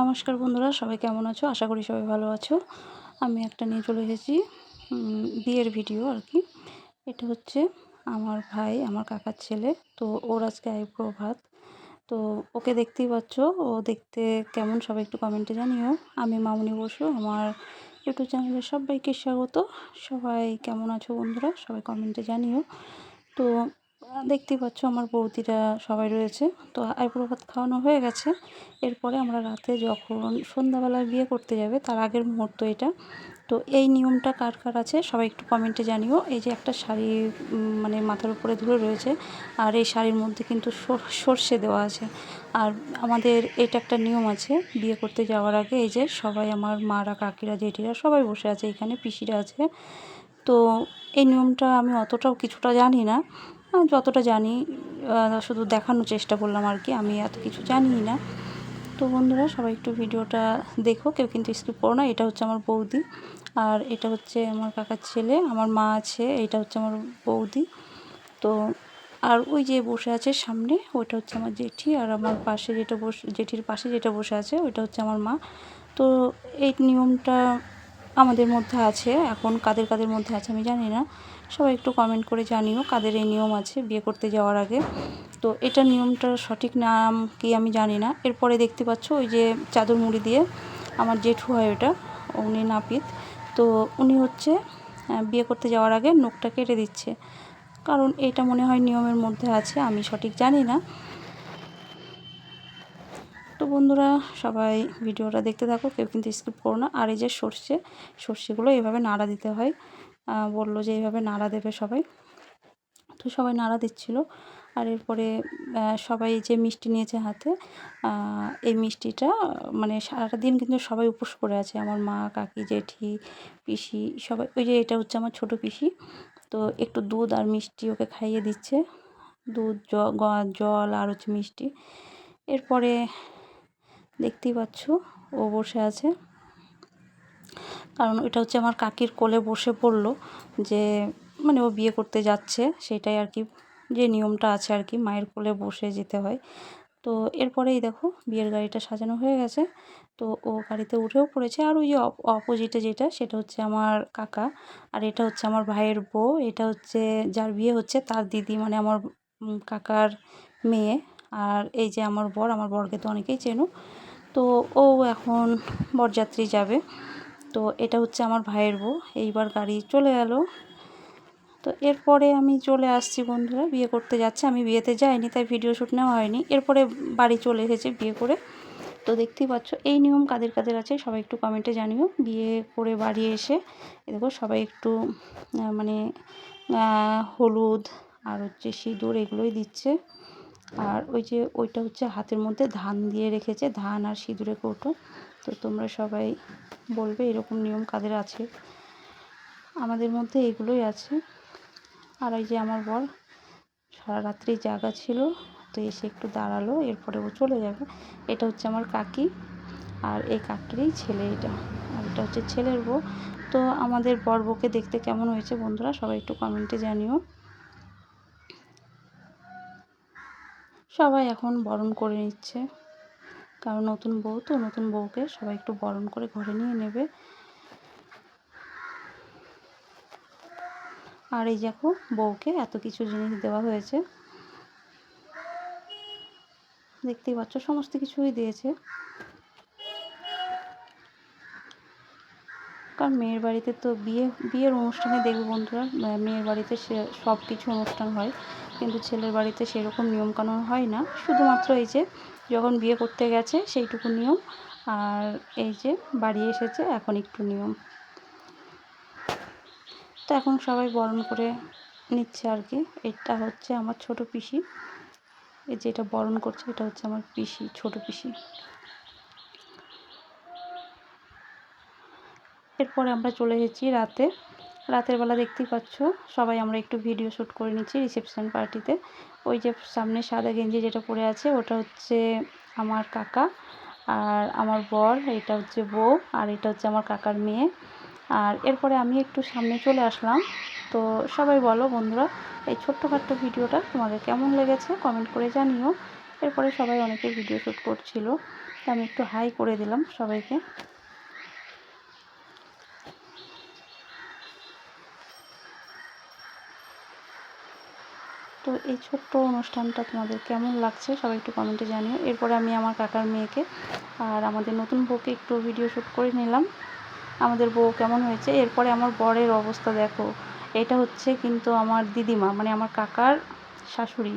নমস্কার বন্ধুরা, সবাই কেমন আছো? আশা করি সবাই ভালো আছো। আমি একটা নিয়ে চলে এসেছি বিয়ের ভিডিও আর কি। এটা হচ্ছে আমার ভাই, আমার কাকার ছেলে। তো ওর আজকে আইব্রো ভাত। তো ওকে দেখতেই পাচ্ছ, ও দেখতে কেমন সবাই একটু কমেন্টে জানিও। আমি মামুনি বসু, আমার ইউটিউব চ্যানেলে সবাইকে স্বাগত। সবাই কেমন আছো বন্ধুরা? সবাই কমেন্টে জানিও। তো দেখতেই পাচ্ছ আমার বৌদিরা সবাই রয়েছে। তো আইবুড়ো ভাত খাওয়ানো হয়ে গেছে। এরপরে আমরা রাতে যখন সন্ধ্যাবেলায় বিয়ে করতে যাবে তার আগের মুহূর্ত এটা। তো এই নিয়মটা কার কার আছে সবাই একটু কমেন্টে জানিও। এই যে একটা শাড়ি মানে মাথার উপরে ধরে রয়েছে, আর এই শাড়ির মধ্যে কিন্তু সর্ষে দেওয়া আছে। আর আমাদের এটা একটা নিয়ম আছে, বিয়ে করতে যাওয়ার আগে এই যে সবাই আমার মারা, কাকিরা, জেঠিরা সবাই বসে আছে, এখানে পিসিরা আছে। তো এই নিয়মটা আমি অতটাও কিছুটা জানি না, যতটা জানি শুধু দেখানোর চেষ্টা করলাম আর কি, আমি এত কিছু জানি না। তো বন্ধুরা সবাই একটু ভিডিওটা দেখো, কেউ কিন্তু স্কিপ করো না। এটা হচ্ছে আমার বৌদি, আর এটা হচ্ছে আমার কাকার ছেলে, আমার মা আছে, এটা হচ্ছে আমার বৌদি। তো আর ওই যে বসে আছে সামনে, ওইটা হচ্ছে আমার জেঠি, আর আমার পাশে যেটা জেঠির পাশে যেটা বসে আছে ওইটা হচ্ছে আমার মা। তো এই নিয়মটা আমাদের মধ্যে আছে, এখন কাদের কাদের মধ্যে আছে আমি জানি না। সবাই একটু কমেন্ট করে জানিও কাদের এই নিয়ম আছে বিয়ে করতে যাওয়ার আগে। তো এটা নিয়মটার সঠিক নাম কি আমি জানি না। এরপরে দেখতে পাচ্ছ ওই যে চাদর মুড়ি দিয়ে আমার জেঠু হয় ওটা, উনি নাপিত। তো উনি হচ্ছে বিয়ে করতে যাওয়ার আগে নখটা কেটে দিচ্ছে, কারণ এটা মনে হয় নিয়মের মধ্যে আছে, আমি সঠিক জানি না। তো বন্ধুরা সবাই ভিডিওটা দেখতে থাকো, কেউ কিন্তু স্কিপ করো না। আর এই যে সর্ষেগুলো এইভাবে নাড়া দিতে হয়, বললো যে এইভাবে নাড়া দেবে সবাই। তো সবাই নাড়া দিচ্ছিল। আর এরপরে সবাই যে মিষ্টি নিয়েছে হাতে, এই মিষ্টিটা মানে সারাটা দিন কিন্তু সবাই উপোস করে আছে, আমার মা, কাকি, জেঠি, পিসি সবাই। ওই যে এটা হচ্ছে আমার ছোটো পিসি। তো একটু দুধ আর মিষ্টি ওকে খাইয়ে দিচ্ছে, দুধ, জল আর হচ্ছে মিষ্টি। এরপরে দেখতেই পাচ্ছ ও বসে আছে, কারণ এটা হচ্ছে আমার কাকির কোলে বসে পড়লো, যে মানে ও বিয়ে করতে যাচ্ছে সেটাই আর কি, যে নিয়মটা আছে আর কি, মায়ের কোলে বসে যেতে হয়। তো এরপরেই দেখো বিয়ের গাড়িটা সাজানো হয়ে গেছে। তো ও গাড়িতে উঠেও পড়েছে। আর ওই যে অপোজিটে যেটা, সেটা হচ্ছে আমার কাকা, আর এটা হচ্ছে আমার ভাইয়ের বউ, এটা হচ্ছে যার বিয়ে হচ্ছে তার দিদি, মানে আমার কাকার মেয়ে। আর এই যে আমার বর, আমার বরকে তো অনেকেই চেনো। তো ও এখন বরযাত্রী যাবে। তো এটা হচ্ছে আমার ভাইয়ের বউ। এইবার গাড়ি চলে গেল। তো এরপরে আমি চলে আসছি বন্ধুরা, বিয়ে করতে যাচ্ছে, আমি বিয়েতে যাইনি তাই ভিডিও শ্যুট নেওয়া হয়নি। এরপরে বাড়ি চলে এসেছে বিয়ে করে। তো দেখতেই পাচ্ছ এই নিয়ম কাদের কাদের আছে সবাই একটু কমেন্টে জানিও। বিয়ে করে বাড়ি এসে দেখো সবাই একটু মানে হলুদ আর হচ্ছে সিঁদুর এগুলোই দিচ্ছে। আর ওই যে ওইটা হচ্ছে হাতের মধ্যে ধান দিয়ে রেখেছে, ধান আর সিঁদুরে কৌটো। তো তোমরা সবাই বলবে এরকম নিয়ম কাদের আছে। আমাদের মধ্যে এগুলোই আছে। আর ওই যে আমার বর সারা রাত্রি জাগা ছিল, তো এসে একটু দাঁড়ালো, এরপরে ও চলে যাবে। এটা হচ্ছে আমার কাকি, আর এই কাকিরই ছেলে এটা, আর এটা হচ্ছে ছেলের বউ। তো আমাদের বর বউকে দেখতে কেমন হয়েছে বন্ধুরা সবাই একটু কমেন্টে জানিও। সবাই এখন বরণ করে নিচ্ছে, কারণ নতুন বউ তো, নতুন বউকে সবাই একটু বরণ করে ঘরে নিয়ে নেবে। আর এই দেখো বউকে এত কিছু জিনিস দেওয়া হয়েছে, দেখতেই পাচ্ছ সমস্ত কিছুই দিয়েছে। কারণ মেয়ের বাড়িতে তো বিয়ের অনুষ্ঠানে দেখবে বন্ধুরা, মেয়ের বাড়িতে সে সব কিছু অনুষ্ঠান হয়, কিন্তু ছেলের বাড়িতে সেরকম নিয়মকানুন হয় না, শুধুমাত্র এই যে যখন বিয়ে করতে গেছে সেইটুকু নিয়ম, আর এই যে বাড়ি এসেছে এখন একটু নিয়ম। তো এখন সবাই বরণ করে নিচ্ছে আর কি। এটা হচ্ছে আমার ছোট পিসি, এই যে এটা বরণ করছে এটা হচ্ছে আমার পিসি, ছোট পিসি। এরপরে আমরা চলে এসেছি রাতের বেলা, দেখতেই পাচ্ছ সবাই আমরা একটু ভিডিও শ্যুট করে নিচ্ছি রিসেপশন পার্টিতে। ওই যে সামনে সাদা গেঞ্জি যেটা পরে আছে ওটা হচ্ছে আমার কাকা, আর আমার বর, এটা হচ্ছে বউ, আর এটা হচ্ছে আমার কাকার মেয়ে। আর এরপরে আমি একটু সামনে চলে আসলাম। তো সবাই বলো বন্ধুরা এই ছোট্টখাট্ট ভিডিওটা তোমাদের কেমন লেগেছে কমেন্ট করে জানিও। এরপরে সবাই অনেকে ভিডিও শ্যুট করছিল। তো আমি একটু হাই করে দিলাম সবাইকে। তো এই ছোট্ট অনুষ্ঠানটা তোমাদের কেমন লাগছে সবাই একটু কমেন্টে জানিও। এরপরে আমি আমার কাকার মেয়েকে আর আমাদের নতুন বউকে একটু ভিডিও শ্যুট করে নিলাম, আমাদের বউ কেমন হয়েছে। এরপরে আমার বরের অবস্থা দেখো, এটা হচ্ছে কিন্তু আমার দিদিমা, মানে আমার কাকার শাশুড়ি।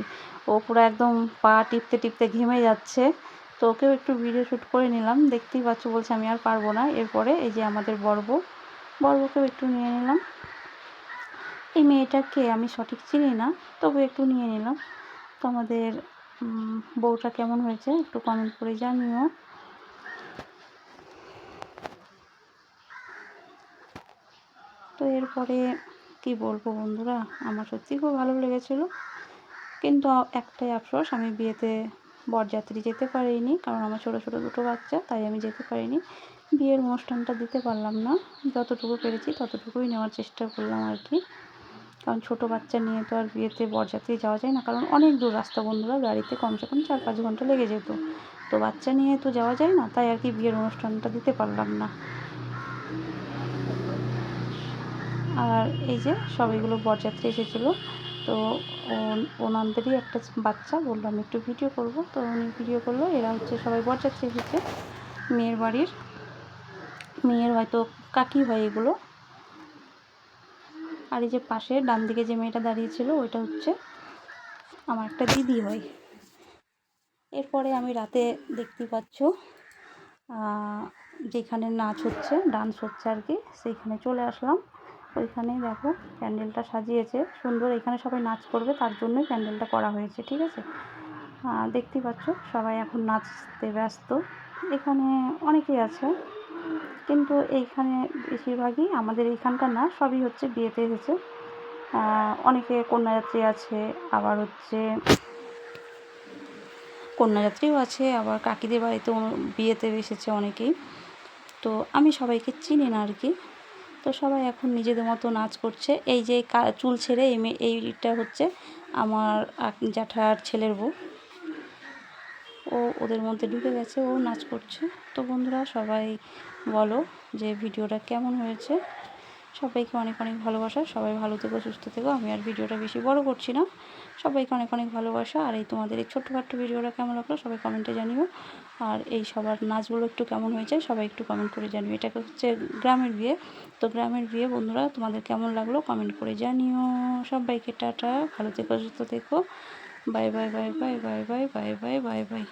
ও পুরো একদম পা টিপতে টিপতে ঘেমে যাচ্ছে। তো ওকেও একটু ভিডিও শ্যুট করে নিলাম, দেখতেই পাচ্ছ। বলছে আমি আর পারবো না। এরপরে এই যে আমাদের বড়বউকেও একটু নিয়ে নিলাম। এই মেয়েটাকে আমি সঠিক চিনি না, তবু একটু নিয়ে নিলাম। তো আমাদের বউটা কেমন হয়েছে একটু কমেন্ট করে জানিও। তো এরপরে কি বলবো বন্ধুরা, আমার সত্যিই খুব ভালো লেগেছিলো। কিন্তু একটাই আফসোস, আমি বিয়েতে বরযাত্রী যেতে পারিনি, কারণ আমার ছোটো ছোটো দুটো বাচ্চা, তাই আমি যেতে পারিনি। বিয়ের অনুষ্ঠানটা দিতে পারলাম না, যতটুকু পেরেছি ততটুকুই নেওয়ার চেষ্টা করলাম আর কি। কারণ ছোটো বাচ্চা নিয়ে তো আর বিয়েতে বরযাত্রী যাওয়া যায় না, কারণ অনেক দূর রাস্তা বন্ধুরা, গাড়িতে কমসে কম 4-5 ঘন্টা লেগে যেত। তো বাচ্চা নিয়ে তো যাওয়া যায় না, তাই আর কি বিয়ের অনুষ্ঠানটা দিতে পারলাম না। আর এই যে সবাইগুলো বরযাত্রী এসেছিলো, তো ওনাদেরই একটা বাচ্চা বললো আমি একটু ভিডিও করব, তো উনি ভিডিও করলো। এরা হচ্ছে সবাই বরযাত্রী এসেছে মেয়ের বাড়ির, মেয়ের হয়তো কাকি হয় এগুলো। আর এই যে পাশে ডান দিকে যে মেয়েটা দাঁড়িয়েছিল ওইটা হচ্ছে আমার একটা দিদি হয়। এরপরে আমি রাতে দেখতেই পাচ্ছ যেখানে নাচ হচ্ছে, ডান্স হচ্ছে আর কি, সেইখানে চলে আসলাম। ওইখানে দেখো প্যান্ডেলটা সাজিয়েছে সুন্দর, এখানে সবাই নাচ করবে, তার জন্যই প্যান্ডেলটা করা হয়েছে, ঠিক আছে। দেখতেই পাচ্ছ সবাই এখন নাচতে ব্যস্ত। এখানে অনেকেই আছে, কিন্তু এইখানে বেশিরভাগই আমাদের এইখানকার না, সবই হচ্ছে বিয়েতে এসেছে। অনেকে কন্যাযাত্রী আছে, আবার হচ্ছে কন্যাযাত্রীও আছে, আবার কাকিদের বাড়িতে বিয়েতে এসেছে অনেকেই। তো আমি সবাইকে চিনি না আর কি। তো সবাই এখন নিজেদের মতো নাচ করছে। এই যে চুল ছেড়ে এইটা হচ্ছে আমার জ্যাঠার ছেলের বউ, ও ওদের মধ্যে ঢুকে গেছে, ও নাচ করছে। তো বন্ধুরা সবাই বলো যে ভিডিওটা কেমন হয়েছে। সবাইকে অনেক অনেক ভালোবাসা, সবাই ভালো থেকো, সুস্থ থেকো। আমি আর ভিডিওটা বেশি বড় করছি না, সবাইকে অনেক অনেক ভালোবাসা। আর এই তোমাদের এই ছোট্টখাট্ট ভিডিওটা কেমন লাগলো সবাই কমেন্টে জানিও। আর এই সবার নাচগুলো একটু কেমন হয়েছে সবাই একটু কমেন্ট করে জানিও। এটাকে হচ্ছে গ্রামের বিয়ে, তো গ্রামের বিয়ে বন্ধুরা তোমাদের কেমন লাগলো কমেন্ট করে জানিও। সবাইকে টাটা, ভালো থেকো, সুস্থ থেকো, bye bye bye bye bye bye bye bye bye bye.